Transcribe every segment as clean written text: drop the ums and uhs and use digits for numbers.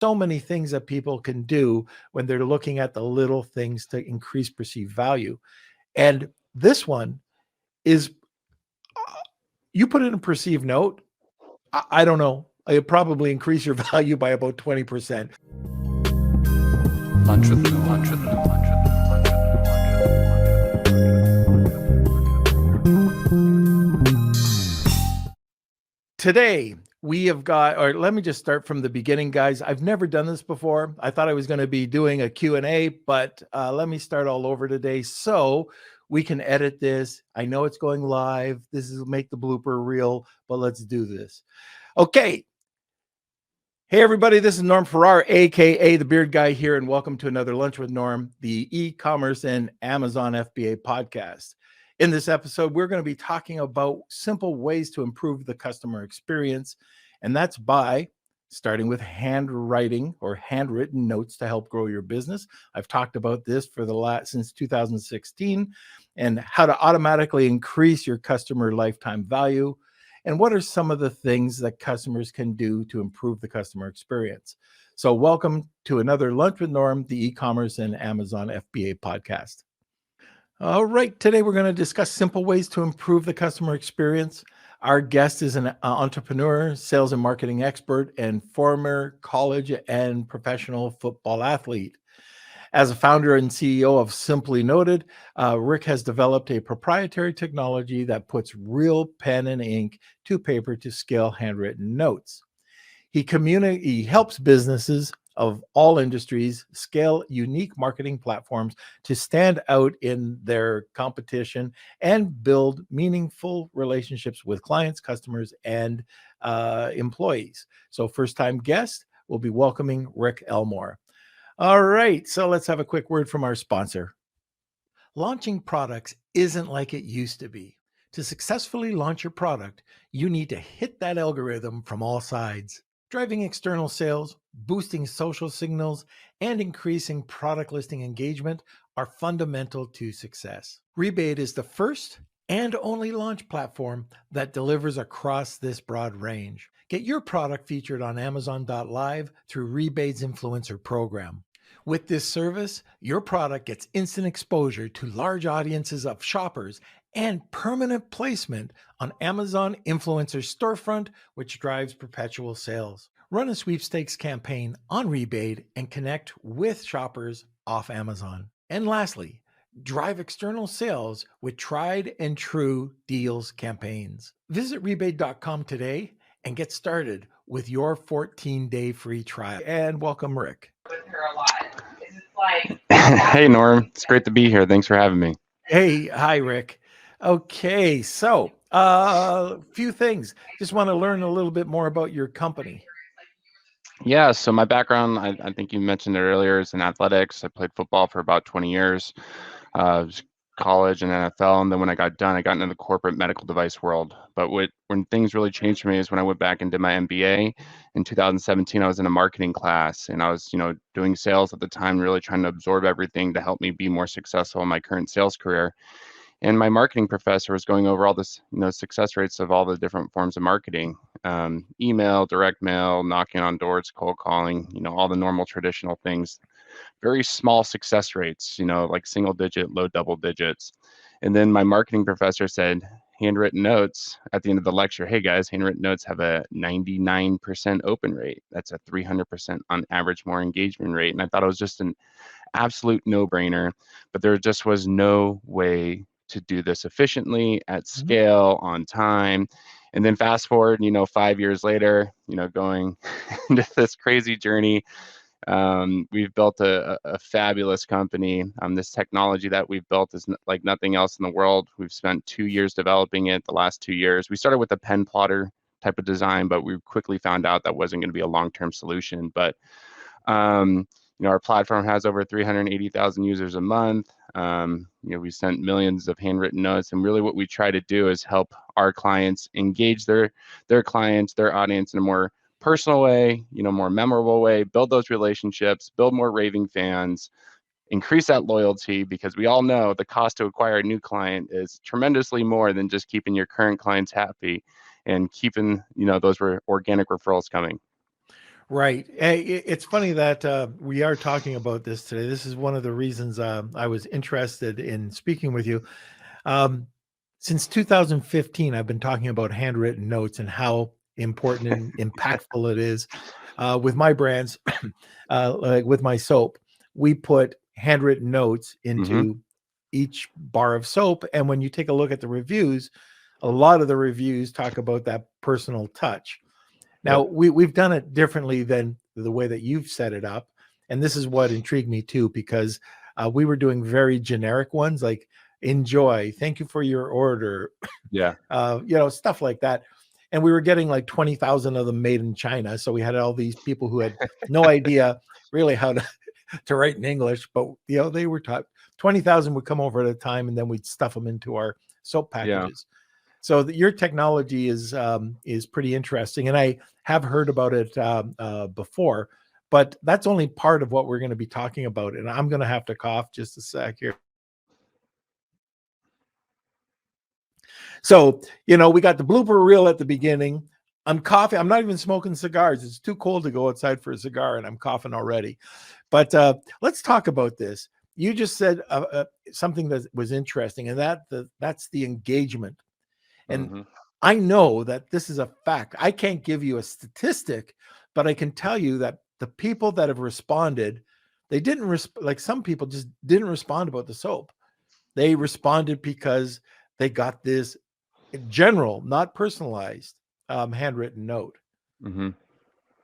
So many things that people can do when they're looking at the little things to increase perceived value. And this one is, you put in a perceived note, I don't know, it'll probably increase your value by about 20%. Lunch with them, lunch with them, lunch with them, lunch with them. Today, we have got, or let me just start from the beginning, guys. I've never done this before. I thought I was going to be doing a Q&A, but let me start all over today so we can edit this. I know it's going live. This is make the blooper reel, but let's do this. Okay. Hey, everybody, this is Norm Farrar, aka the Beard Guy here, and welcome to another Lunch with Norm, the e-commerce and Amazon FBA podcast. In this episode, we're going to be talking about simple ways to improve the customer experience, and that's by starting with handwriting or handwritten notes to help grow your business. I've talked about this for since 2016, and how to automatically increase your customer lifetime value. And what are some of the things that customers can do to improve the customer experience? So welcome to another Lunch with Norm, the e-commerce and Amazon FBA podcast. All right, today we're going to discuss simple ways to improve the customer experience. Our guest is an entrepreneur, sales and marketing expert, and former college and professional football athlete. As a founder and CEO of Simply Noted, Rick has developed a proprietary technology that puts real pen and ink to paper to scale handwritten notes. He helps businesses of all industries scale unique marketing platforms to stand out in their competition and build meaningful relationships with clients, customers, and employees. So first-time guest, we'll be welcoming Rick Elmore. All right, so let's have a quick word from our sponsor. Launching products isn't like it used to be. To successfully launch your product, you need to hit that algorithm from all sides. Driving external sales, boosting social signals, and increasing product listing engagement are fundamental to success. Rebate is the first and only launch platform that delivers across this broad range. Get your product featured on Amazon.live through Rebate's influencer program. With this service, your product gets instant exposure to large audiences of shoppers and permanent placement on Amazon Influencer Storefront, which drives perpetual sales. Run a sweepstakes campaign on Rebate and connect with shoppers off Amazon. And lastly, drive external sales with tried and true deals campaigns. Visit rebate.com today and get started with your 14-day free trial. And welcome, Rick. With her a lot. It's Hey, Norm. It's great to be here. Thanks for having me. Hey, hi, Rick. Okay, so a few things. Just want to learn a little bit more about your company. Yeah, so my background, I think you mentioned it earlier, is in athletics. I played football for about 20 years, college and NFL. And then when I got done, I got into the corporate medical device world. But when things really changed for me is when I went back and did my MBA. In 2017, I was in a marketing class and I was, doing sales at the time, really trying to absorb everything to help me be more successful in my current sales career. And my marketing professor was going over all this, success rates of all the different forms of marketing, email, direct mail, knocking on doors, cold calling, all the normal traditional things. Very small success rates, like single digit, low double digits. And then my marketing professor said, handwritten notes at the end of the lecture, hey guys, handwritten notes have a 99% open rate. That's a 300% on average more engagement rate. And I thought it was just an absolute no-brainer, but there just was no way to do this efficiently at scale on time. And then fast forward, 5 years later, going into this crazy journey, we've built a fabulous company. This technology that we've built is like nothing else in the world. We've spent 2 years developing it. The last 2 years, we started with a pen plotter type of design, but we quickly found out that wasn't going to be a long-term solution. But our platform has over 380,000 users a month. We sent millions of handwritten notes, and really what we try to do is help our clients engage their clients, their audience in a more personal way, more memorable way, build those relationships, build more raving fans, increase that loyalty, because we all know the cost to acquire a new client is tremendously more than just keeping your current clients happy and keeping, those organic referrals coming. Right. It's funny that we are talking about this today. This is one of the reasons I was interested in speaking with you. Um, since 2015, I've been talking about handwritten notes and how important and impactful it is with my brands, like with my soap. We put handwritten notes Mm-hmm. into each bar of soap. And when you take a look at the reviews, a lot of the reviews talk about that personal touch. Now, Yep. we've done it differently than the way that you've set it up. And this is what intrigued me too, because we were doing very generic ones like enjoy, thank you for your order, Yeah. stuff like that. And we were getting like 20,000 of them made in China. So we had all these people who had no idea really how to write in English, but they were taught. 20,000 would come over at a time, and then we'd stuff them into our soap Yeah. packages. So your technology is pretty interesting, and I have heard about it before, but that's only part of what we're going to be talking about. And I'm going to have to cough just a sec here. So we got the blooper reel at the beginning. I'm coughing. I'm not even smoking cigars. It's too cold to go outside for a cigar, and I'm coughing already. But let's talk about this. You just said something that was interesting, and that's the engagement. And Mm-hmm. I know that this is a fact. I can't give you a statistic, but I can tell you that the people that have responded, they didn't like some people just didn't respond about the soap. They responded because they got this general, not personalized, handwritten note. Mm-hmm.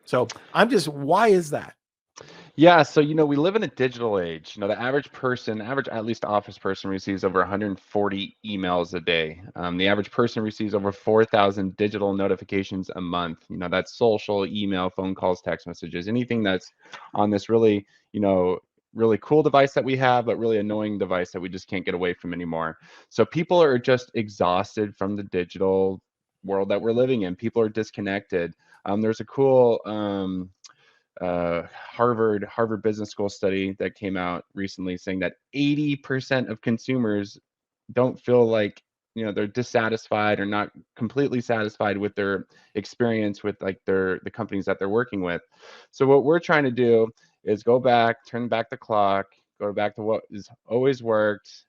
So why is that? Yeah, so we live in a digital age. The average person, average at least office person, receives over 140 emails a day. The average person receives over 4,000 digital notifications a month. That's social, email, phone calls, text messages, anything that's on this really, really cool device that we have, but really annoying device that we just can't get away from anymore. So people are just exhausted from the digital world that we're living in. People are disconnected. There's a cool Harvard Business School study that came out recently saying that 80% of consumers don't feel like they're dissatisfied or not completely satisfied with their experience with like the companies that they're working with. So what we're trying to do is go back, turn back the clock, go back to what has always worked.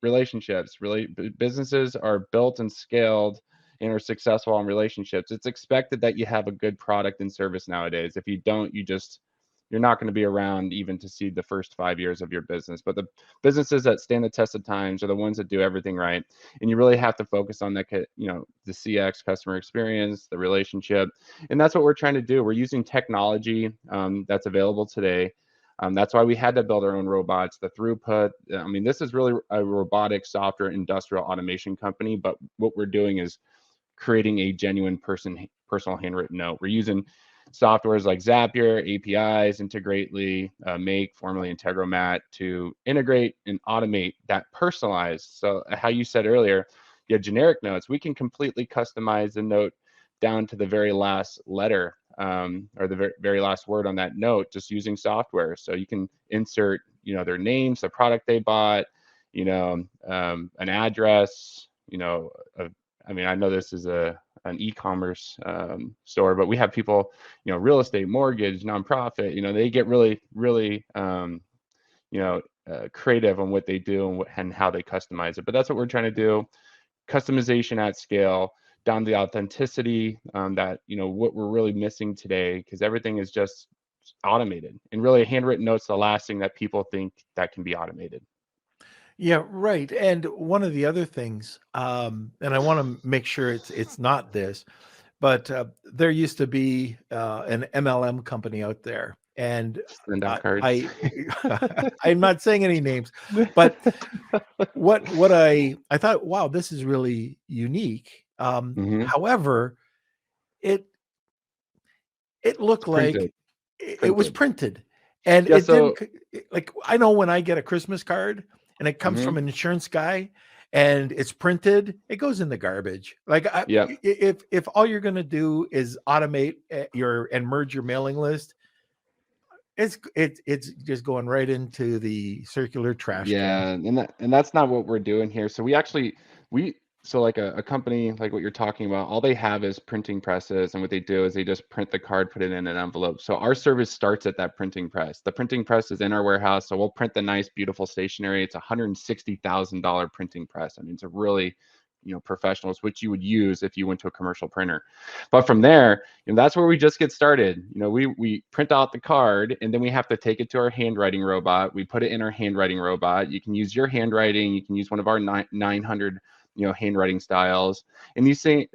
Relationships. Really, businesses are built and scaled and are successful on relationships. It's expected that you have a good product and service nowadays. If you don't, you're not going to be around even to see the first 5 years of your business. But the businesses that stand the test of times are the ones that do everything right. And you really have to focus on that, the CX, customer experience, the relationship. And that's what we're trying to do. We're using technology that's available today. That's why we had to build our own robots, the throughput. I mean, this is really a robotic software industrial automation company, but what we're doing is creating a genuine personal handwritten note. We're using softwares like Zapier, APIs, Integrately, Make, formerly Integromat, to integrate and automate that personalized. So how you said earlier, you have generic notes. We can completely customize the note down to the very last letter or the very last word on that note just using software. So you can insert, their names, the product they bought, an address, I mean, I know this is an e-commerce store, but we have people, real estate, mortgage, nonprofit, they get really, really, creative on what they do and how they customize it. But that's what we're trying to do. Customization at scale, down to the authenticity that, what we're really missing today, because everything is just automated. And really, a handwritten note's the last thing that people think that can be automated. Yeah, right. And one of the other things, and I want to make sure it's not this, but there used to be an MLM company out there, and Send out cards. I I'm not saying any names, but what I thought, wow, this is really unique. Mm-hmm. However, it looked Printed. like it was printed, and Yeah. it So. didn't like, I know when I get a Christmas card and it comes Mm-hmm. from an insurance guy and it's printed, it goes in the garbage. Like Yeah. if all you're going to do is automate and merge your mailing list, it's just going right into the circular trash can. Yeah, and that's not what we're doing here. So we so like a company like what you're talking about, all they have is printing presses, and what they do is they just print the card, put it in an envelope. So our service starts at that printing press. The printing press is in our warehouse, so we'll print the nice, beautiful stationery. It's a $160,000 printing press. I mean, it's a really, professional. It's what you would use if you went to a commercial printer. But from there, that's where we just get started. We print out the card, and then we have to take it to our handwriting robot. We put it in our handwriting robot. You can use your handwriting. You can use one of our 900 handwriting styles. And these things,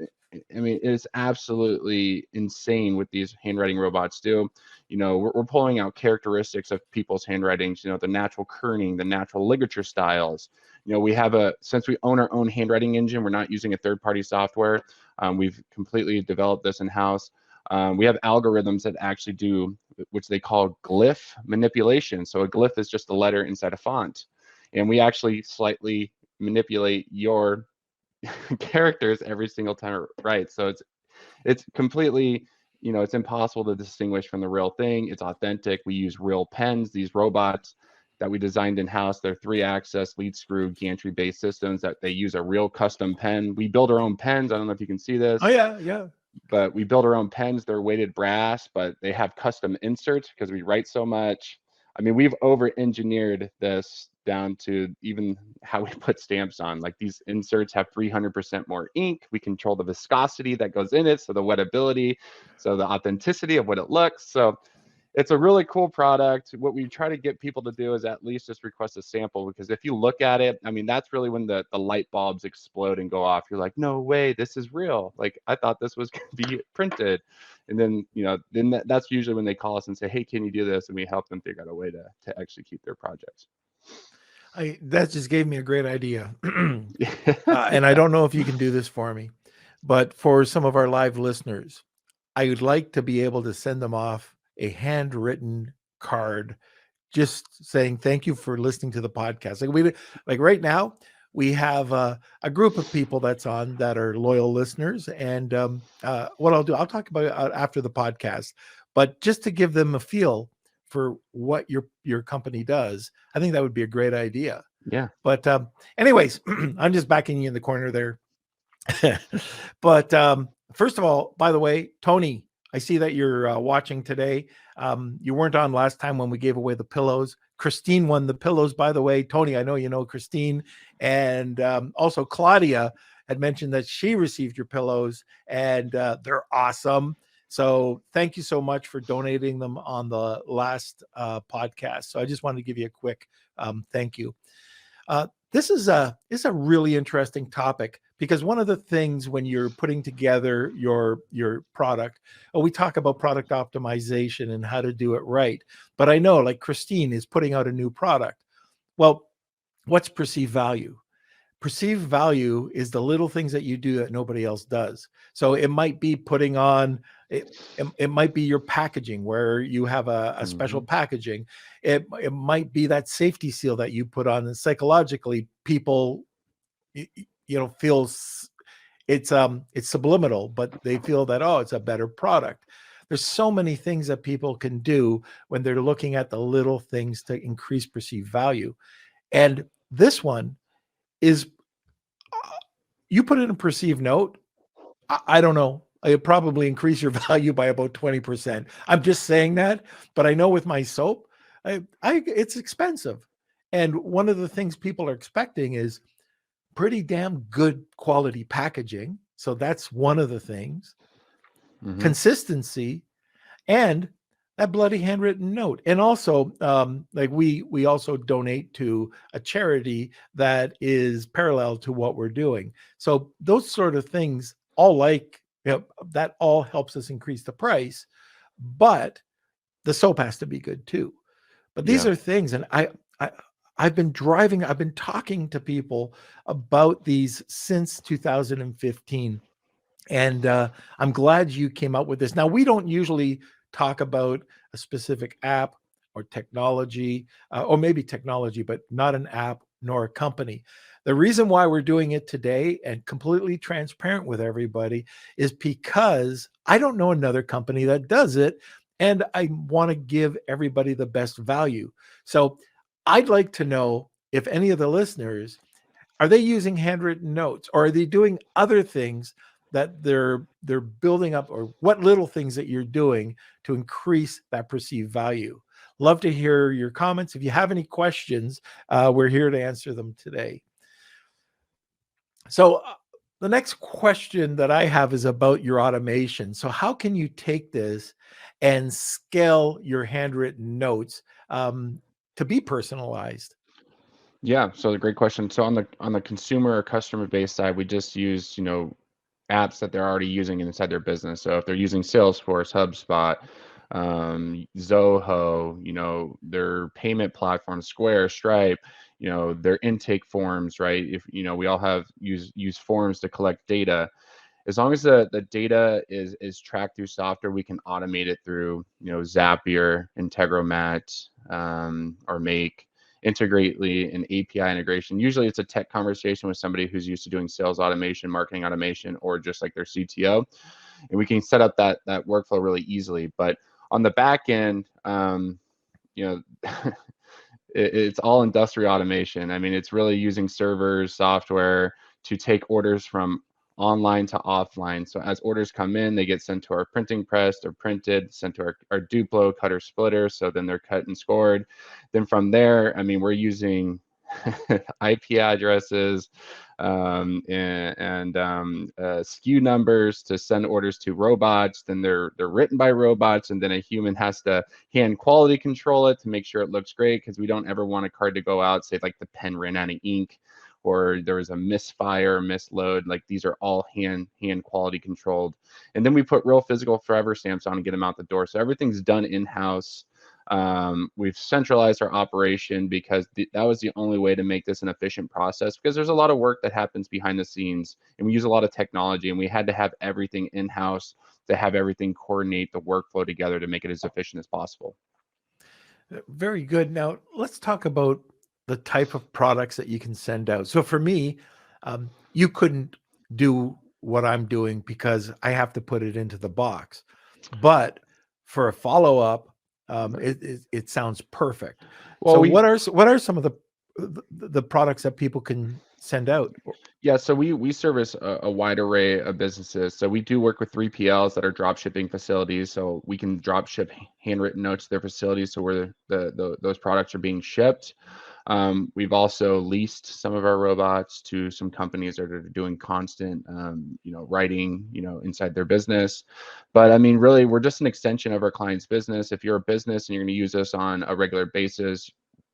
I mean, it's absolutely insane what these handwriting robots do. We're pulling out characteristics of people's handwritings, the natural kerning, the natural ligature styles. We have since we own our own handwriting engine, we're not using a third-party software. We've completely developed this in-house. We have algorithms that actually do, which they call glyph manipulation. So a glyph is just a letter inside a font. And we actually slightly manipulate your characters every single time it writes. So it's completely, it's impossible to distinguish from the real thing. It's authentic. We use real pens. These robots that we designed in-house, they're 3-axis lead screw gantry-based systems that they use a real custom pen. We build our own pens. I don't know if you can see this. Oh yeah. But we build our own pens. They're weighted brass, but they have custom inserts because we write so much. I mean, we've over-engineered this down to even how we put stamps on. Like, these inserts have 300% more ink. We control the viscosity that goes in it, so the wettability, so the authenticity of what it looks. So it's a really cool product. What we try to get people to do is at least just request a sample, because if you look at it, I mean, that's really when the light bulbs explode and go off. You're like, no way, this is real. Like, I thought this was going to be printed. And then, that's usually when they call us and say, hey, can you do this? And we help them figure out a way to execute their projects. That just gave me a great idea. And I don't know if you can do this for me, but for some of our live listeners, I would like to be able to send them off a handwritten card just saying thank you for listening to the podcast. Like right now, we have a group of people that's on that are loyal listeners. And what I'll do, I'll talk about it after the podcast, but just to give them a feel for what your company does, I think that would be a great idea. Yeah. But anyways, I'm just backing you in the corner there. But first of all, by the way, Tony, I see that you're watching today. You weren't on last time when we gave away the pillows. Christine won the pillows, by the way. Tony, I know you know Christine. And also Claudia had mentioned that she received your pillows, and they're awesome. So thank you so much for donating them on the last podcast. So I just wanted to give you a quick thank you. This is a really interesting topic, because one of the things when you're putting together your product, we talk about product optimization and how to do it right. But I know, like, Christine is putting out a new product. Well, what's perceived value? Perceived value is the little things that you do that nobody else does. So it might be putting on, it might be your packaging where you have a special packaging. It might be that safety seal that you put on, and psychologically people, feels it's subliminal, but they feel that, oh, it's a better product. There's so many things that people can do when they're looking at the little things to increase perceived value. And this one is, you put in a perceived note, I don't know, it probably increase your value by about 20%. I'm just saying that, but I know with my soap, it's expensive. And one of the things people are expecting is pretty damn good quality packaging. So that's one of the things. Consistency, and that bloody handwritten note. And also, like we also donate to a charity that is parallel to what we're doing. So those sort of things all that all helps us increase the price, but the soap has to be good too. But these are things, and I've been talking to people about these since 2015. And I'm glad you came up with this. Now, we don't usually talk about a specific app or technology, or maybe technology, but not an app nor a company. The reason why we're doing it today and completely transparent with everybody is because I don't know another company that does it, and I want to give everybody the best value. So I'd like to know if any of the listeners are they using handwritten notes, or are they doing other things that they're building up, or what little things that you're doing to increase that perceived value? Love to hear your comments. If you have any questions, we're here to answer them today. So the next question that I have is about your automation. So how can you take this and scale your handwritten notes to be personalized? Yeah, so a great question. So on the consumer or customer base side, we just use, apps that they're already using inside their business. So if they're using Salesforce, HubSpot, Zoho, their payment platform, Square, Stripe, their intake forms, right? If we all have use forms to collect data. As long as the data is tracked through software, we can automate it through Zapier, Integromat, or Make, Integrately, and API integration. Usually it's a tech conversation with somebody who's used to doing sales automation, marketing automation, or just like their CTO, and we can set up that workflow really easily. But on the back end, it's all industrial automation. I mean, it's really using servers, software to take orders from online to offline. So as orders come in, they get sent to our printing press, they're printed, sent to our Duplo cutter splitter. So then they're cut and scored. Then from there, I mean, we're using IP addresses and SKU numbers to send orders to robots. Then they're written by robots, and then a human has to hand quality control it to make sure it looks great, because we don't ever want a card to go out, say like the pen ran out of ink, or there was a misfire, misload. Like these are all hand quality controlled. And then we put real physical forever stamps on and get them out the door. So everything's done in-house. We've centralized our operation because that was the only way to make this an efficient process, because there's a lot of work that happens behind the scenes, and we use a lot of technology, and we had to have everything in-house to have everything coordinate the workflow together to make it as efficient as possible. Very good. Now let's talk about the type of products that you can send out. So for me, you couldn't do what I'm doing because I have to put it into the box. But for a follow-up, it sounds perfect. Well, So what are some of the products that people can send out? Yeah, so we service a wide array of businesses. So we do work with 3PLs that are drop shipping facilities. So we can drop ship handwritten notes to their facilities, so where those products are being shipped. We've also leased some of our robots to some companies that are doing constant, writing, inside their business. But I mean, really, we're just an extension of our client's business. If you're a business and you're going to use us on a regular basis,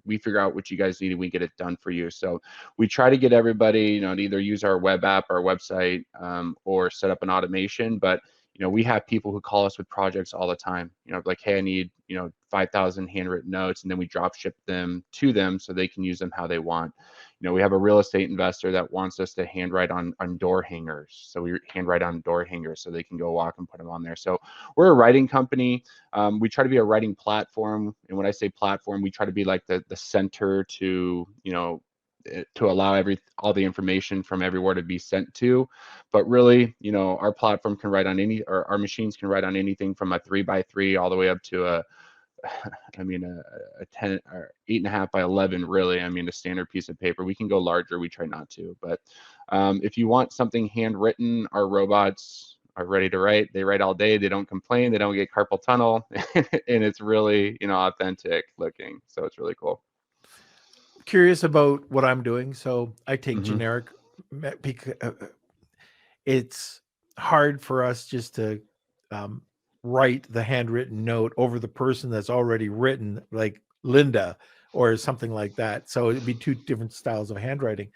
we figure out what you guys need and we get it done for you. So we try to get everybody, to either use our web app, our website, or set up an automation. But we have people who call us with projects all the time. Like, hey, I need 5,000 handwritten notes, and then we drop ship them to them so they can use them how they want. We have a real estate investor that wants us to handwrite on door hangers. So we handwrite on door hangers so they can go walk and put them on there. So we're a writing company. We try to be a writing platform. And when I say platform, we try to be like the center to, to allow all the information from everywhere to be sent to. But really, our platform can write on or our machines can write on anything from a 3x3 all the way up to a 10 or 8.5 by 11, really. I mean, a standard piece of paper. We can go larger. We try not to. But if you want something handwritten, our robots are ready to write. They write all day. They don't complain. They don't get carpal tunnel. And it's really, authentic looking. So it's really cool. Curious about what I'm doing. So I take Mhm. generic, because it's hard for us just to write the handwritten note over the person that's already written, like Linda or something like that. So it'd be two different styles of handwriting.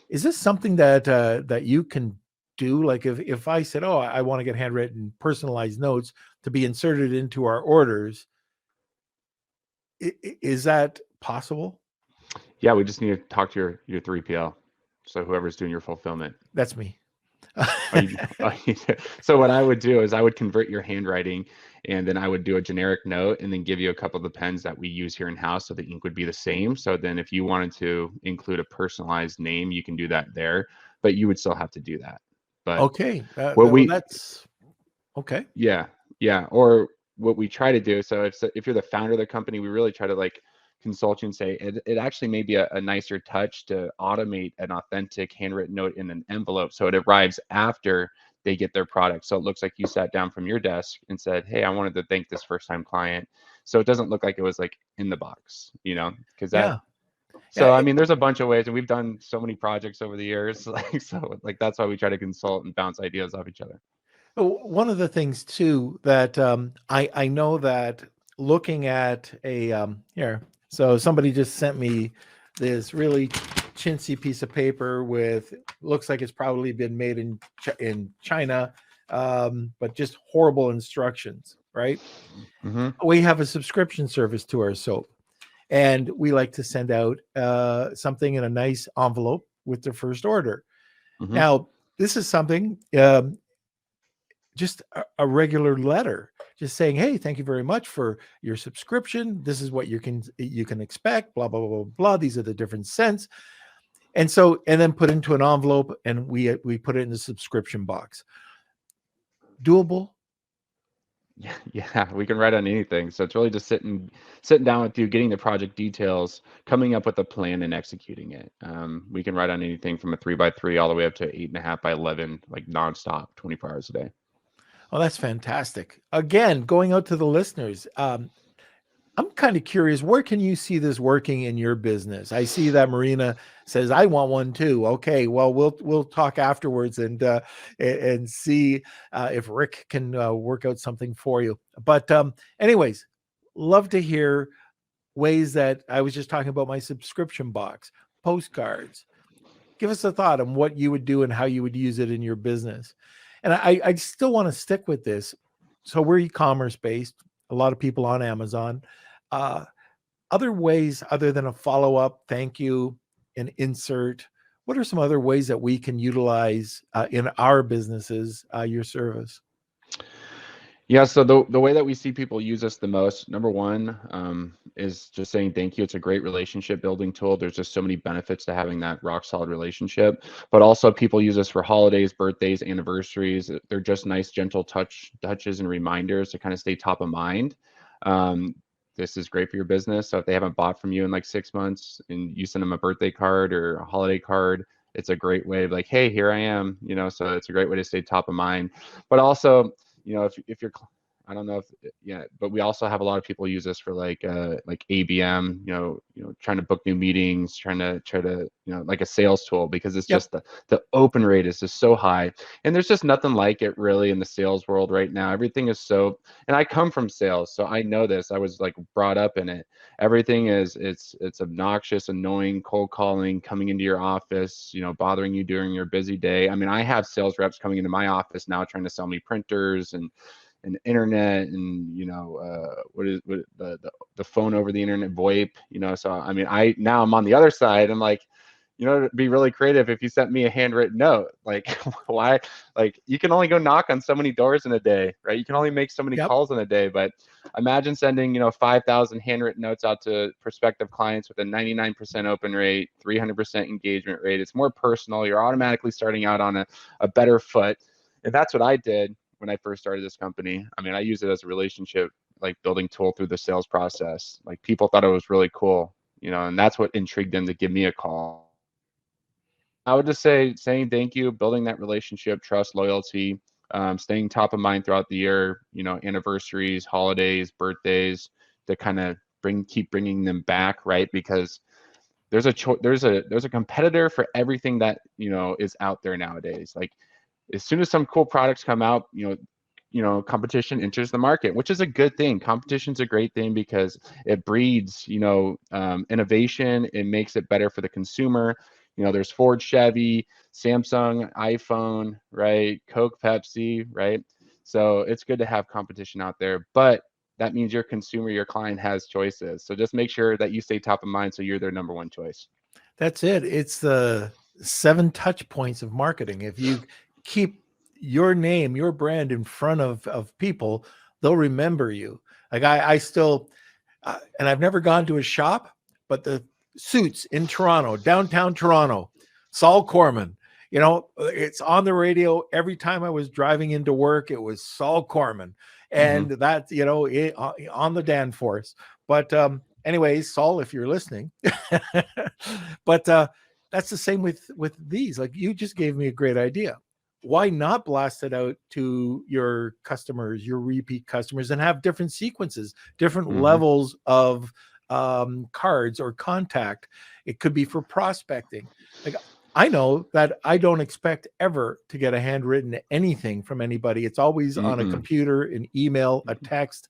Is this something that that you can do? Like if I said, oh, I want to get handwritten personalized notes to be inserted into our orders, is that possible? Yeah, we just need to talk to your 3PL. So whoever's doing your fulfillment. That's me. So what I would do is I would convert your handwriting, and then I would do a generic note and then give you a couple of the pens that we use here in house, so the ink would be the same. So then if you wanted to include a personalized name, you can do that there, but you would still have to do that. But Okay. what Well, we that's okay. yeah, or what we try to do, so if you're the founder of the company, we really try to consult you and say it actually may be a nicer touch to automate an authentic handwritten note in an envelope so it arrives after they get their product. So it looks like you sat down from your desk and said, hey, I wanted to thank this first time client. So it doesn't look like it was like in the box, because that. Yeah. So Yeah, I mean, there's a bunch of ways, and we've done so many projects over the years. Like that's why we try to consult and bounce ideas off each other. one of the things too that I know that looking at a here, so somebody just sent me this really chintzy piece of paper with looks like it's probably been made in China, but just horrible instructions, right? Mm-hmm. We have a subscription service to our soap, and we like to send out something in a nice envelope with the first order. Mm-hmm. Now, this is something just a regular letter, just saying, hey, thank you very much for your subscription. This is what you can expect, blah, blah, blah, blah, blah. These are the different cents. And then put into an envelope, and we put it in the subscription box. Doable? Yeah, we can write on anything. So it's really just sitting down with you, getting the project details, coming up with a plan and executing it. We can write on anything from a 3x3 all the way up to 8.5 by 11, like nonstop, 24 hours a day. Oh, that's fantastic. Again, going out to the listeners, I'm kind of curious, where can you see this working in your business? I see that Marina says, I want one too. Okay, well, we'll talk afterwards and see if Rick can work out something for you. But anyways, love to hear ways that I was just talking about my subscription box, postcards. Give us a thought on what you would do and how you would use it in your business. And I still want to stick with this. So we're e-commerce based, a lot of people on Amazon. Other ways other than a follow-up, thank you, and insert, what are some other ways that we can utilize in our businesses your service? Yeah, so the way that we see people use us the most, number one, is just saying thank you. It's a great relationship building tool. There's just so many benefits to having that rock solid relationship. But also people use us for holidays, birthdays, anniversaries. They're just nice, gentle touches and reminders to kind of stay top of mind. This is great for your business. So if they haven't bought from you in like 6 months and you send them a birthday card or a holiday card, it's a great way of like, hey, here I am, so it's a great way to stay top of mind. But also, if you're, I don't know if, yeah, but we also have a lot of people use this for like ABM, trying to book new meetings, try to, like a sales tool, because it's just the open rate is just so high. And there's just nothing like it really in the sales world right now. Everything is so, and I come from sales, so I know this. I was like brought up in it. Everything is, it's obnoxious, annoying, cold calling, coming into your office, bothering you during your busy day. I mean, I have sales reps coming into my office now trying to sell me printers and internet and what the phone over the internet, VoIP, so I mean, I'm on the other side. I'm like, it'd be really creative if you sent me a handwritten note. Like, why? Like, you can only go knock on so many doors in a day, right? You can only make so many calls in a day. But imagine sending 5,000 handwritten notes out to prospective clients with a 99% open rate, 300% engagement rate. It's more personal. You're automatically starting out on a better foot. And that's what I did when I first started this company. I mean, I use it as a relationship, like building tool through the sales process. Like, people thought it was really cool, and that's what intrigued them to give me a call. I would just say saying thank you, building that relationship, trust, loyalty, staying top of mind throughout the year, anniversaries, holidays, birthdays, to kind of keep bringing them back, right? Because there's a competitor for everything that, is out there nowadays. Like, as soon as some cool products come out, competition enters the market, which is a good thing. Competition's a great thing because it breeds, innovation. It makes it better for the consumer. There's Ford, Chevy, Samsung, iPhone, right? Coke, Pepsi, right? So it's good to have competition out there, but that means your consumer, your client has choices. So just make sure that you stay top of mind so you're their number one choice. That's it. It's the 7 touch points of marketing. If you keep your name, your brand in front of people, they'll remember you. Like I still, and I've never gone to a shop, but the Suits in Toronto, downtown Toronto, Saul Corman, it's on the radio every time I was driving into work. It was Saul Corman, and that, on the Danforth. But anyways, Saul, if you're listening, but that's the same with these. Like, you just gave me a great idea. Why not blast it out to your customers, your repeat customers, and have different sequences, different levels of cards or contact? It could be for prospecting. Like, I know that I don't expect ever to get a handwritten anything from anybody. It's always on a computer, an email, a text.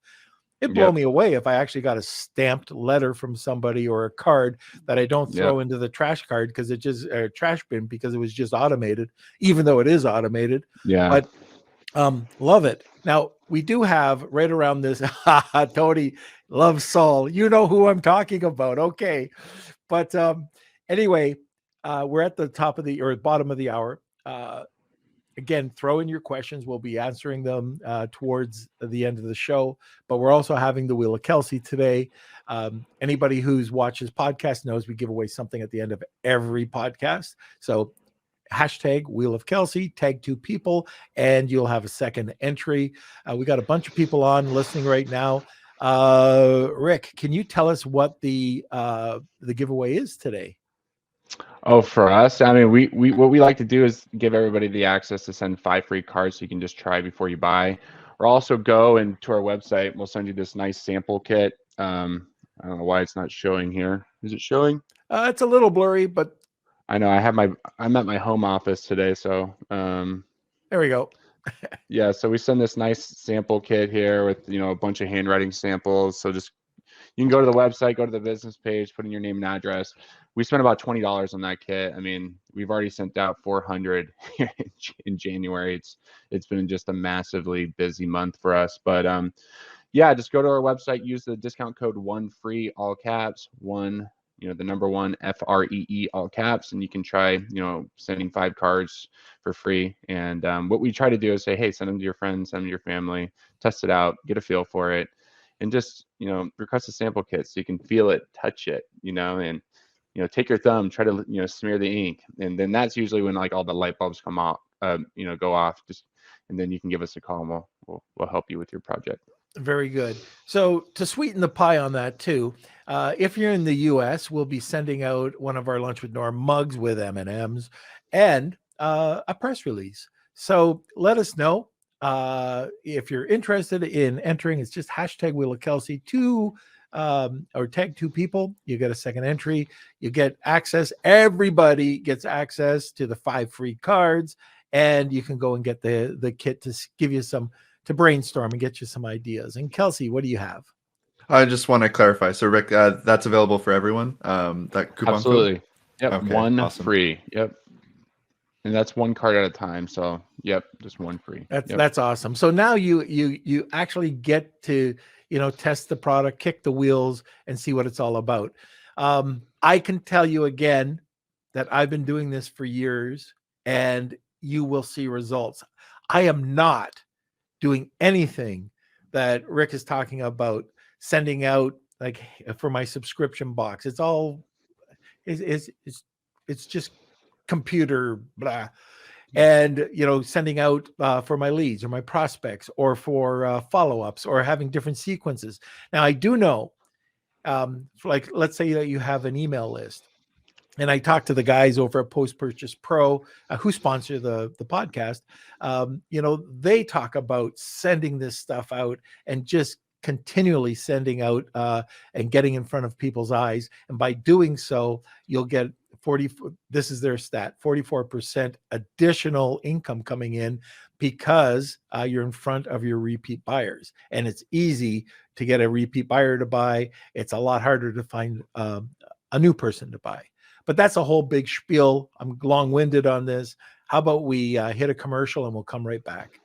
It'd blow me away if I actually got a stamped letter from somebody or a card that I don't throw into the trash card because it just trash bin because it was just automated, even though it is automated. Yeah. But love it. Now we do have right around this. Tony loves Saul. You know who I'm talking about. Okay. But anyway, we're at the top of the or bottom of the hour. Again, throw in your questions. We'll be answering them towards the end of the show. But we're also having the Wheel of Kelsey today. Anybody who's watched this podcast knows we give away something at the end of every podcast. So hashtag Wheel of Kelsey, tag 2 people, and you'll have a second entry. We got a bunch of people on listening right now. Rick, can you tell us what the giveaway is today? Oh, for us, I mean, we what we like to do is give everybody the access to send 5 free cards so you can just try before you buy. Or also go into our website. We'll send you this nice sample kit. I don't know why it's not showing here. Is it showing? It's a little blurry, but I know I'm at my home office today, so there we go. yeah, so we send this nice sample kit here with a bunch of handwriting samples. So just you can go to the website, go to the business page, put in your name and address. We spent about $20 on that kit. I mean, we've already sent out 400 in January. It's been just a massively busy month for us. But yeah, just go to our website, use the discount code 1FREE, all caps, the number 1 FREE, all caps, and you can try sending 5 cards for free. And what we try to do is say, hey, send them to your friends, send them to your family, test it out, get a feel for it, and just request a sample kit so you can feel it, touch it, and take your thumb, try to smear the ink, and then that's usually when like all the light bulbs come off, go off. And then you can give us a call, and we'll help you with your project. Very good. So to sweeten the pie on that too, if you're in the U.S., we'll be sending out one of our Lunch with Norm mugs with M&Ms and a press release. So let us know if you're interested in entering. It's just hashtag Wheel of Kelsey or tag 2 people. You get a second entry. You get access. Everybody gets access to the 5 free cards, and you can go and get the kit to give you some to brainstorm and get you some ideas. And Kelsey, what do you have? I just want to clarify. So Rick, that's available for everyone. That coupon Absolutely. code? Yep. Okay, one awesome. free. Yep. And that's 1 card at a time. So yep, just 1 free. That's awesome. So now you actually get to test the product, kick the wheels, and see what it's all about. I can tell you again that I've been doing this for years, and you will see results. I am not doing anything that Rick is talking about, sending out like for my subscription box. It's all it's just computer blah, and sending out for my leads or my prospects or for follow-ups or having different sequences. Now I do know, like let's say that you have an email list. And I talked to the guys over at Post Purchase Pro who sponsor the podcast. They talk about sending this stuff out and just continually sending out and getting in front of people's eyes. And by doing so, you'll get 40. This is their stat: 44% additional income coming in because you're in front of your repeat buyers. And it's easy to get a repeat buyer to buy. It's a lot harder to find a new person to buy. But that's a whole big spiel. I'm long-winded on this. How about we hit a commercial and we'll come right back?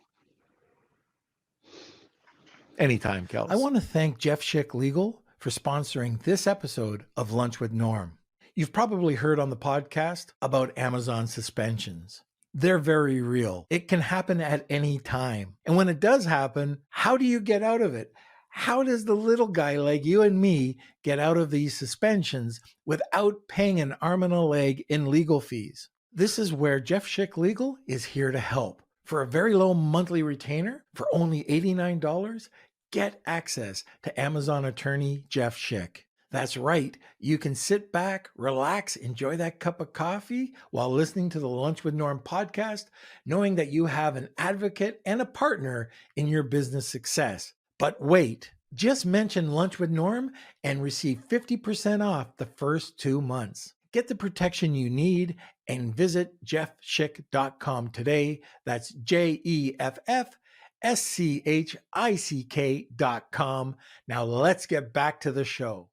Anytime, Kels. I want to thank Jeff Schick Legal for sponsoring this episode of Lunch with Norm. You've probably heard on the podcast about Amazon suspensions. They're very real. It can happen at any time. And when it does happen, how do you get out of it? How does the little guy like you and me get out of these suspensions without paying an arm and a leg in legal fees? This is where Jeff Schick Legal is here to help. For a very low monthly retainer, for only $89, get access to Amazon attorney Jeff Schick. That's right. You can sit back, relax, enjoy that cup of coffee while listening to the Lunch with Norm podcast, knowing that you have an advocate and a partner in your business success. But wait, just mention Lunch with Norm and receive 50% off the first 2 months. Get the protection you need and visit jeffschick.com today. That's JEFFSCHICK.com. Now let's get back to the show.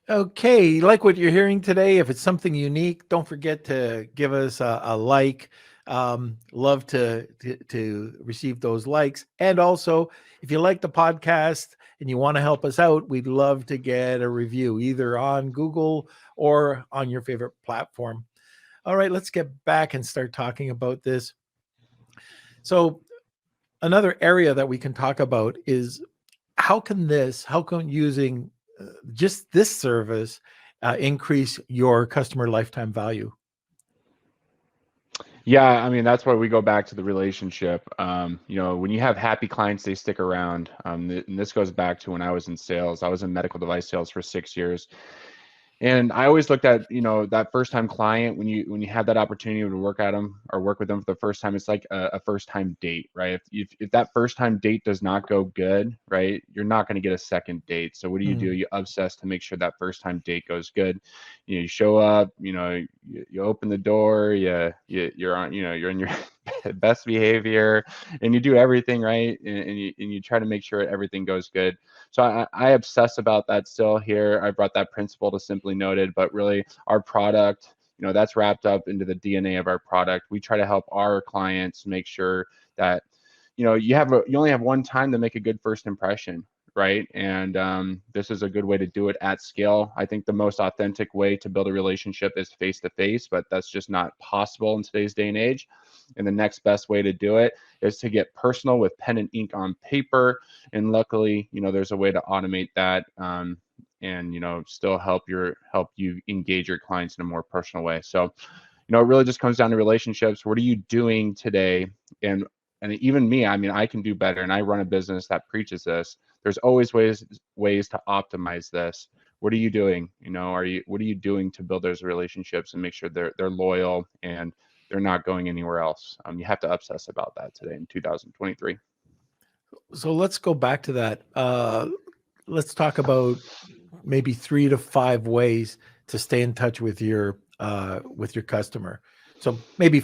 Okay, like what you're hearing today, if it's something unique, don't forget to give us a like. Love to receive those likes. And also, if you like the podcast and you want to help us out, we'd love to get a review either on Google or on your favorite platform. All right, let's get back and start talking about this. So another area that we can talk about is how can using just this service increase your customer lifetime value? Yeah, I mean, that's why we go back to the relationship. When you have happy clients, they stick around. And this goes back to when I was in sales. I was in medical device sales for 6 years. And I always looked at, that first time client, when you have that opportunity to work with them for the first time, it's like a first time date, right? If that first time date does not go good, right, you're not going to get a second date. So what do? You obsess to make sure that first time date goes good. You show up, you open the door, you're on, you're in your best behavior, and you do everything right, and you try to make sure everything goes good. So I obsess about that still here. I brought that principle to Simply Noted, but really our product, that's wrapped up into the DNA of our product. We try to help our clients make sure that, you only have one time to make a good first impression, right? And this is a good way to do it at scale. I think the most authentic way to build a relationship is face-to-face, but that's just not possible in today's day and age. And the next best way to do it is to get personal with pen and ink on paper. And luckily, there's a way to automate that and still help you engage your clients in a more personal way. So, it really just comes down to relationships. What are you doing today? And even me, I mean, I can do better, and I run a business that preaches this. There's always ways to optimize this. What are you doing? What are you doing to build those relationships and make sure they're loyal and they're not going anywhere else? You have to obsess about that today in 2023. So let's go back to that. Let's talk about maybe 3 to 5 ways to stay in touch with your customer. So maybe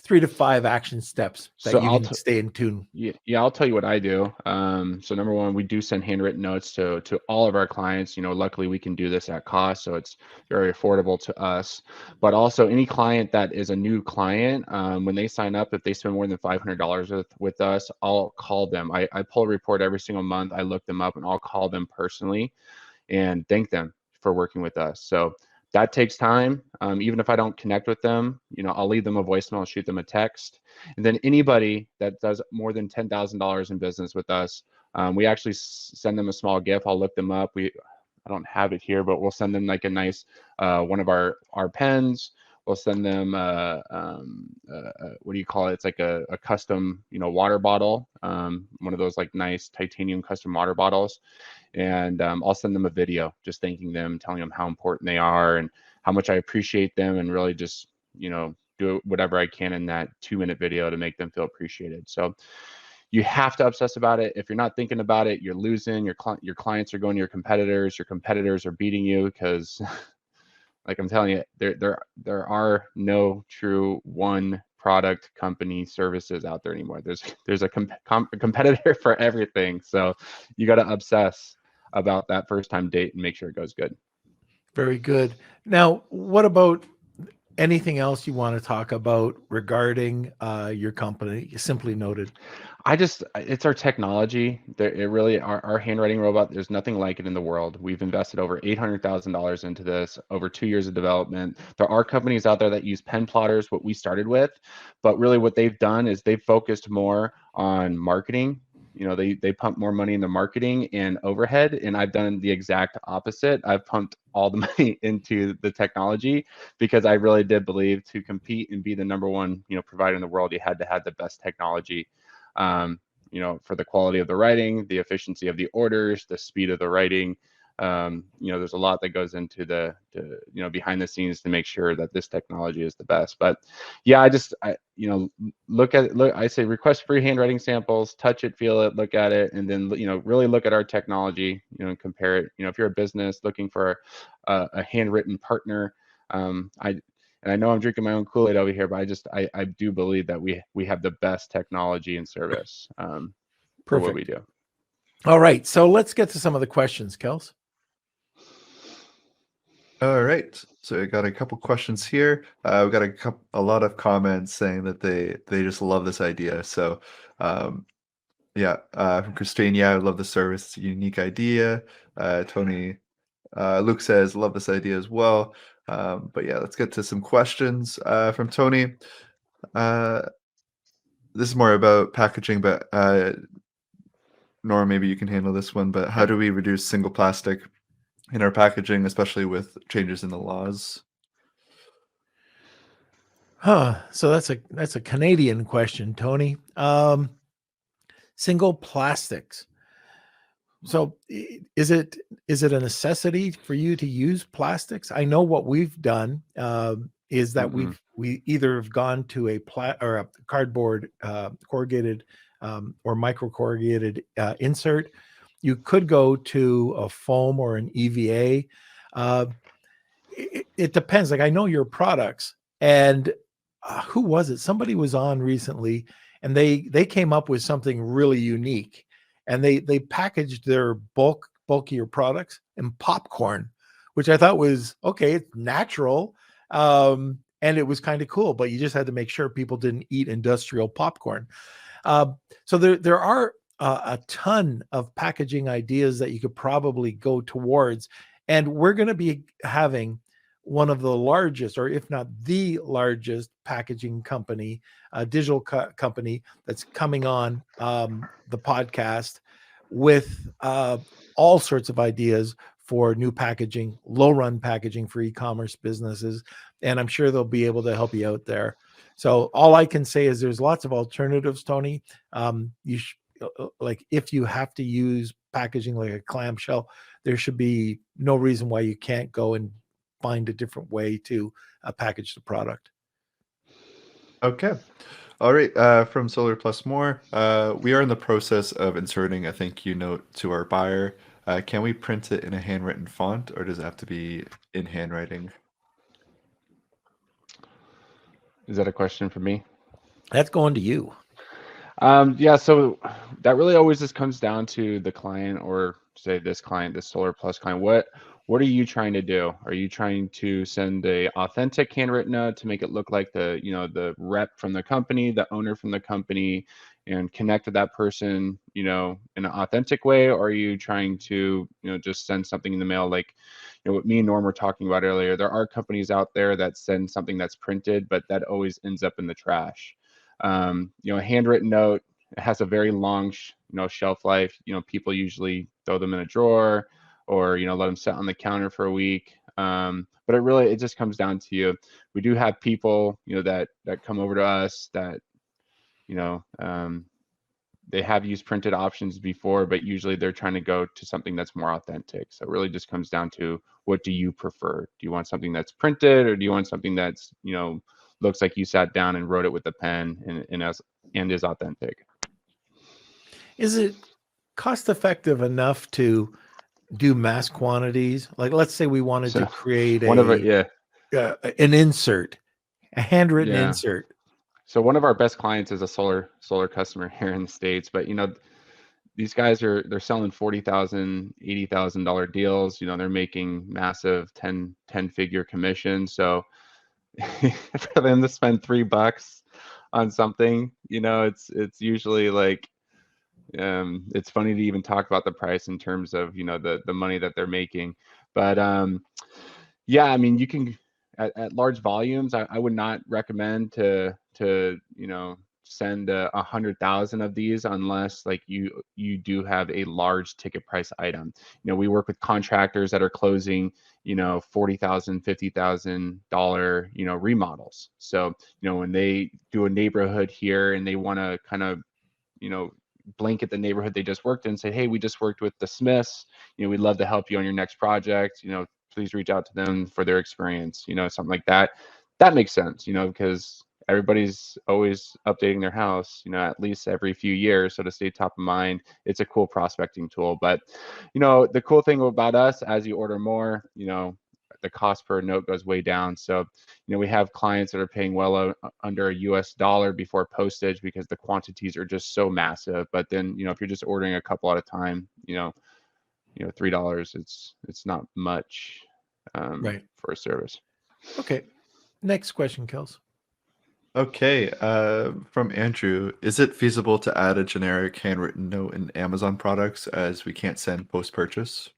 3 to 5 action steps that you can stay in tune. Yeah, I'll tell you what I do. So number one, we do send handwritten notes to all of our clients. Luckily we can do this at cost, so it's very affordable to us. But also any client that is a new client, when they sign up, if they spend more than $500 with us, I'll call them. I pull a report every single month. I look them up and I'll call them personally and thank them for working with us. So that takes time. Even if I don't connect with them, I'll leave them a voicemail, I'll shoot them a text. And then anybody that does more than $10,000 in business with us, we actually send them a small gift. I'll look them up. I don't have it here, but we'll send them like a nice one of our pens. We'll send them what do you call it? It's like a custom water bottle, one of those like nice titanium custom water bottles. And I'll send them a video just thanking them, telling them how important they are and how much I appreciate them, and really just do whatever I can in that 2-minute video to make them feel appreciated. So you have to obsess about it. If you're not thinking about it, you're losing. Your clients are going to your competitors. Your competitors are beating you because like I'm telling you, there are no true one product company services out there anymore. There's a competitor for everything. So you got to obsess about that first time date and make sure it goes good. Very good. Now, what about anything else you want to talk about regarding your company, Simply Noted? It's our technology. It really, our handwriting robot, there's nothing like it in the world. We've invested over $800,000 into this, over 2 years of development. There are companies out there that use pen plotters, what we started with, but really what they've done is they've focused more on marketing. They pump more money into marketing and overhead, and I've done the exact opposite. I've pumped all the money into the technology because I really did believe to compete and be the number one provider in the world, you had to have the best technology. for the quality of the writing, the efficiency of the orders, the speed of the writing. There's a lot that goes into the behind the scenes to make sure that this technology is the best. But yeah, I say request free handwriting samples, touch it, feel it, look at it, and then really look at our technology, and compare it. If you're a business looking for a handwritten partner, I know I'm drinking my own Kool-Aid over here, but I do believe that we have the best technology and service for what we do. All right, so let's get to some of the questions, Kels. All right, so I got a couple questions here. We've got a lot of comments saying that they just love this idea. So, from Christine, I love the service. It's a unique idea. Tony, Luke says, love this idea as well. But yeah, let's get to some questions from Tony. This is more about packaging, but Nora, maybe you can handle this one. But how do we reduce single plastic in our packaging, especially with changes in the laws? So that's a Canadian question, Tony. Single plastics. So is it a necessity for you to use plastics? I know what we've done is that we either have gone to a cardboard corrugated or micro corrugated insert. You could go to a foam or an EVA. It depends. Like, I know your products, and who was it? Somebody was on recently, and they came up with something really unique, and they packaged their bulkier products in popcorn, which I thought was okay. It's natural, and it was kind of cool. But you just had to make sure people didn't eat industrial popcorn. So there are a ton of packaging ideas that you could probably go towards, and we're going to be having one of the largest, or if not the largest, packaging company, digital company that's coming on the podcast with all sorts of ideas for new packaging, low run packaging for e-commerce businesses. And I'm sure they'll be able to help you out there. So all I can say is there's lots of alternatives, Tony. Like, if you have to use packaging like a clamshell, there should be no reason why you can't go and find a different way to package the product. Okay. All right. From Solar Plus More, we are in the process of inserting a thank you note to our buyer. Can we print it in a handwritten font, or does it have to be in handwriting? Is that a question for me? That's going to you. So that really always just comes down to the client, or say this client, this Solar Plus client. What are you trying to do? Are you trying to send a authentic handwritten note to make it look like the rep from the company, the owner from the company, and connect with that person, in an authentic way? Or are you trying to, just send something in the mail, like, what me and Norm were talking about earlier? There are companies out there that send something that's printed, but that always ends up in the trash. A handwritten note, it has a very long, shelf life. People usually throw them in a drawer, or let them sit on the counter for a week. But it just comes down to you. We do have people, that come over to us that, they have used printed options before, but usually they're trying to go to something that's more authentic. So it really just comes down to, what do you prefer? Do you want something that's printed, or do you want something that's, looks like you sat down and wrote it with a pen and is authentic? Is it cost effective enough to do mass quantities? Like, let's say we wanted to create an insert, a handwritten insert. So one of our best clients is a solar customer here in the States, but these guys they're selling $40,000, $80,000 deals. They're making massive 10 figure commissions. So for them to spend $3 on something, it's usually like, it's funny to even talk about the price in terms of the money that they're making. But you can at large volumes, I would not recommend to send 100,000 of these unless, like, you do have a large ticket price item. We work with contractors that are closing $40,000, $50,000 remodels. So when they do a neighborhood here and they want to kind of blanket the neighborhood they just worked in and say, hey, we just worked with the Smiths, we'd love to help you on your next project, please reach out to them for their experience, something like that. That makes sense, because everybody's always updating their house, at least every few years. So to stay top of mind, it's a cool prospecting tool. But, the cool thing about us, as you order more, the cost per note goes way down. So, we have clients that are paying well under a US dollar before postage because the quantities are just so massive. But then, if you're just ordering a couple at a time, $3, it's not much Right. for a service. Okay. Next question, Kels. Okay, from Andrew, is it feasible to add a generic handwritten note in Amazon products as we can't send post-purchase?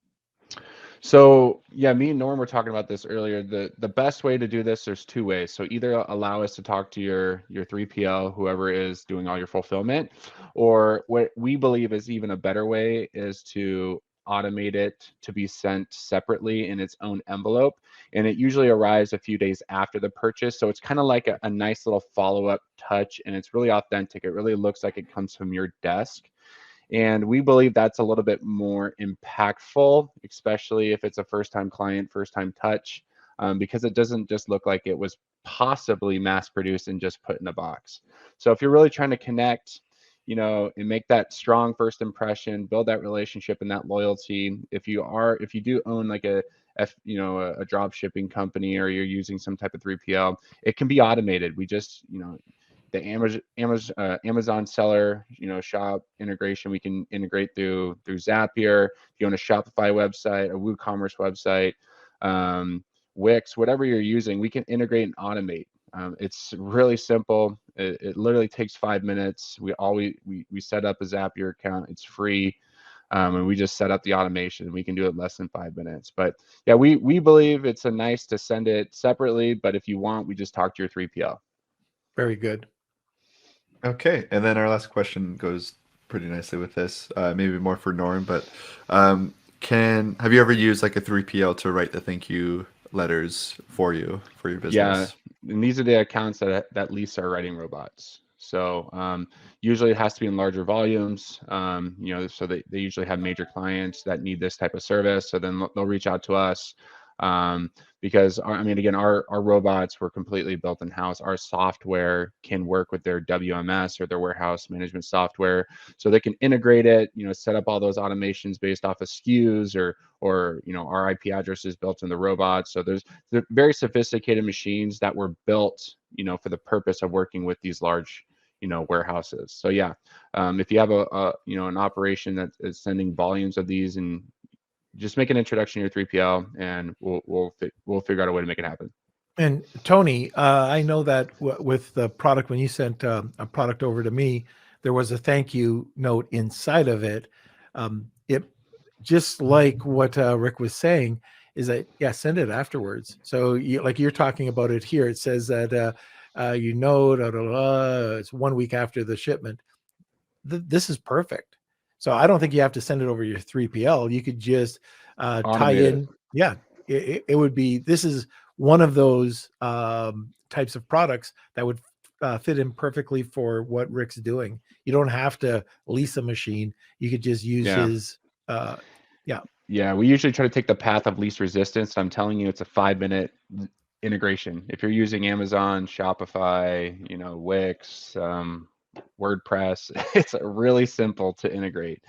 So yeah, me and Norm were talking about this earlier. The best way to do this, there's two ways. So either allow us to talk to your 3PL, whoever is doing all your fulfillment, or what we believe is even a better way is to automate it to be sent separately in its own envelope. And it usually arrives a few days after the purchase. So it's kind of like a nice little follow-up touch, and it's really authentic. It really looks like it comes from your desk. And we believe that's a little bit more impactful, especially if it's a first-time client, first-time touch, because it doesn't just look like it was possibly mass-produced and just put in a box. So if you're really trying to connect, and make that strong first impression, build that relationship and that loyalty. If you do own like a drop shipping company, or you're using some type of 3PL, it can be automated. We just, the Amazon seller, shop integration, we can integrate through Zapier. If you own a Shopify website, a WooCommerce website, Wix, whatever you're using, we can integrate and automate. It's really simple. It literally takes 5 minutes. We set up a Zapier account. It's free. And we just set up the automation. We can do it less than 5 minutes. But yeah, we believe it's a nice to send it separately. But if you want, we just talk to your 3PL. Very good. Okay, and then our last question goes pretty nicely with this. Maybe more for Norm, but have you ever used like a 3PL to write the thank you letters for your business? Yeah, and these are the accounts that lease our writing robots. So usually it has to be in larger volumes, so they usually have major clients that need this type of service. So then they'll reach out to us, because our robots were completely built in-house. Our software can work with their WMS or their warehouse management software, so they can integrate it, set up all those automations based off of SKUs or our IP addresses built in the robot. So they're very sophisticated machines that were built, for the purpose of working with these large, warehouses. So yeah, if you have an operation that is sending volumes of these, and just make an introduction to your 3PL, and we'll figure out a way to make it happen. And Tony, I know that with the product, when you sent a product over to me, there was a thank you note inside of it. It just like what Rick was saying is that, yeah, send it afterwards. So like you're talking about it here, it says that it's 1 week after the shipment. This is perfect. So I don't think you have to send it over your 3PL. You could just tie in. Yeah, it would be. This is one of those types of products that would fit in perfectly for what Rick's doing. You don't have to lease a machine. You could just use his. Yeah, we usually try to take the path of least resistance. I'm telling you, it's a 5-minute integration. If you're using Amazon, Shopify, Wix, WordPress, it's really simple to integrate.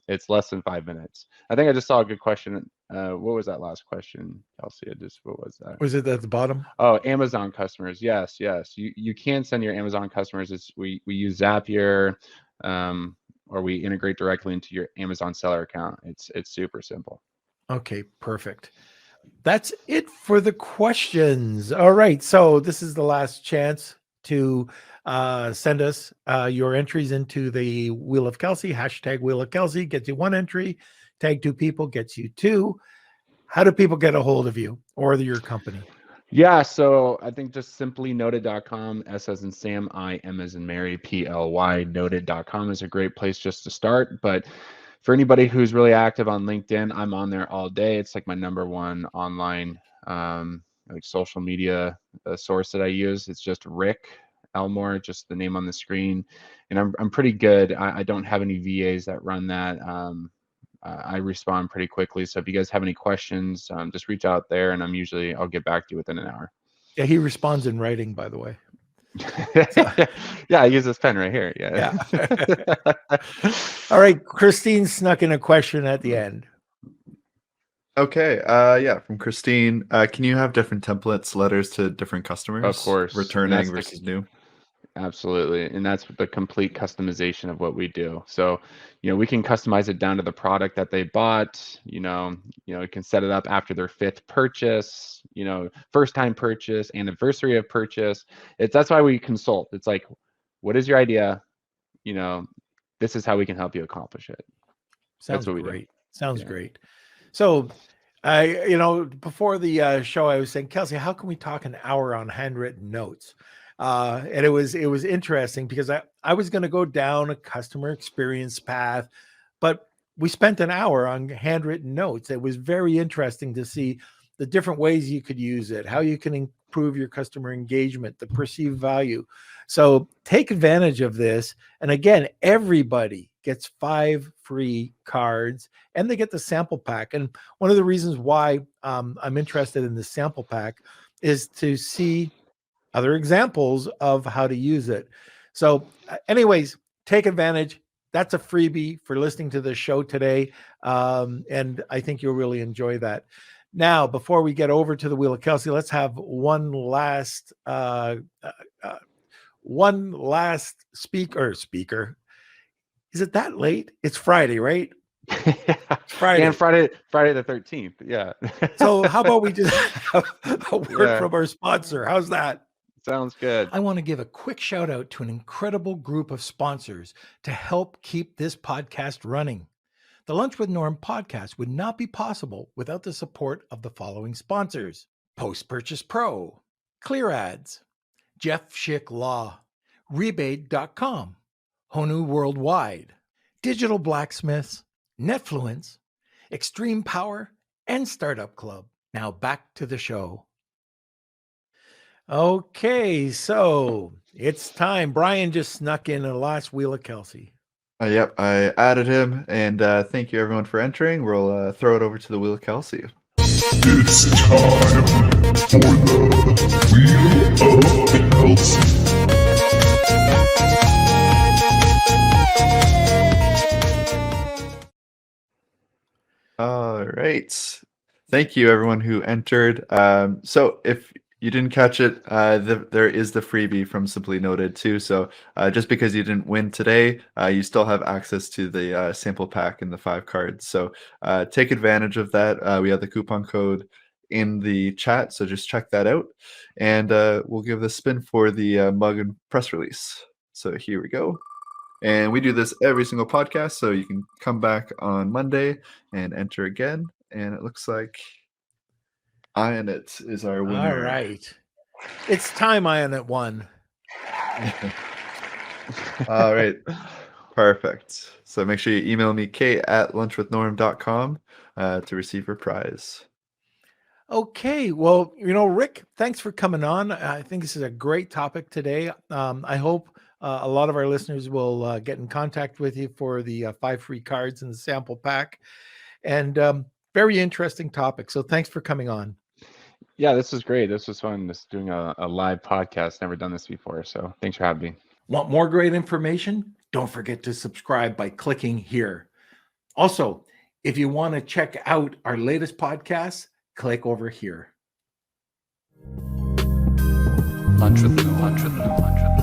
It's less than 5 minutes. I think I just saw a good question. What was that last question, Kelsey? What was that? Was it at the bottom? Oh, Amazon customers. Yes. You can send your Amazon customers. We use Zapier, or we integrate directly into your Amazon seller account. It's super simple. Okay, perfect. That's it for the questions. All right, so this is the last chance to send us your entries into the Wheel of Kelsey. Hashtag Wheel of Kelsey gets you 1 entry. Tag 2 people gets you 2. How do people get a hold of you or your company? Yeah, so I think just simply noted.com, S as in Sam, I, M as in Mary, PLY, noted.com is a great place just to start. But for anybody who's really active on LinkedIn, I'm on there all day. It's like my #1 online like social media source that I use. It's just Rick Elmore, just the name on the screen. And I'm pretty good. I don't have any VAs that run that. I respond pretty quickly. So if you guys have any questions, just reach out there, and I'll get back to you within an hour. Yeah, he responds in writing, by the way. Yeah, I use this pen right here. Yeah. All right, Christine snuck in a question at the end. Okay. Yeah, from Christine. Can you have different templates, letters to different customers? Of course. Returning versus new. Absolutely. And that's the complete customization of what we do. So, we can customize it down to the product that they bought. You can set it up after their 5th purchase, first time purchase, anniversary of purchase. That's why we consult. It's like, what is your idea? This is how we can help you accomplish it. Sounds what we great. do. Sounds great. So before the show, I was saying, Kelsey, how can we talk an hour on handwritten notes? And it was interesting because I was going to go down a customer experience path, but we spent an hour on handwritten notes. It was very interesting to see the different ways you could use it, how you can improve your customer engagement, the perceived value. So take advantage of this. And again, everybody gets 5 free cards and they get the sample pack. And one of the reasons why I'm interested in the sample pack is to see other examples of how to use it. So anyways, take advantage. That's a freebie for listening to the show today. And I think you'll really enjoy that. Now, before we get over to the Wheel of Kelsey, let's have one last speaker. Is it that late? It's Friday, right? Friday. And Friday the 13th. Yeah. So how about we just have a word from our sponsor? How's that? Sounds good. I want to give a quick shout out to an incredible group of sponsors to help keep this podcast running. The Lunch with Norm podcast would not be possible without the support of the following sponsors: Post Purchase Pro, Clear Ads, Jeff Schick Law, Rebate.com, Honu Worldwide, Digital Blacksmiths, Netfluence, Extreme Power, and Startup Club. Now back to the show. Okay, so it's time. Brian just snuck in a last Wheel of Kelsey. Yep, I added him, and thank you everyone for entering. We'll throw it over to the Wheel of Kelsey. It's time for the Wheel of Kelsey. All right. Thank you everyone who entered. So if you didn't catch it, there is the freebie from Simply Noted too. So just because you didn't win today, you still have access to the sample pack and the 5 cards. So take advantage of that. We have the coupon code in the chat, so just check that out. And we'll give the spin for the mug and press release. So here we go. And we do this every single podcast, so you can come back on Monday and enter again. And it looks like Ionit is our winner. All right. It's time Ionit won. All right. Perfect. So make sure you email me, kate@lunchwithnorm.com to receive your prize. Okay. Well, Rick, thanks for coming on. I think this is a great topic today. I hope a lot of our listeners will get in contact with you for the 5 free cards in the sample pack. And very interesting topic. So thanks for coming on. Yeah, this was great. This was fun. Just doing a live podcast. Never done this before. So thanks for having me. Want more great information? Don't forget to subscribe by clicking here. Also, if you want to check out our latest podcasts, click over here. Lunch with Norm.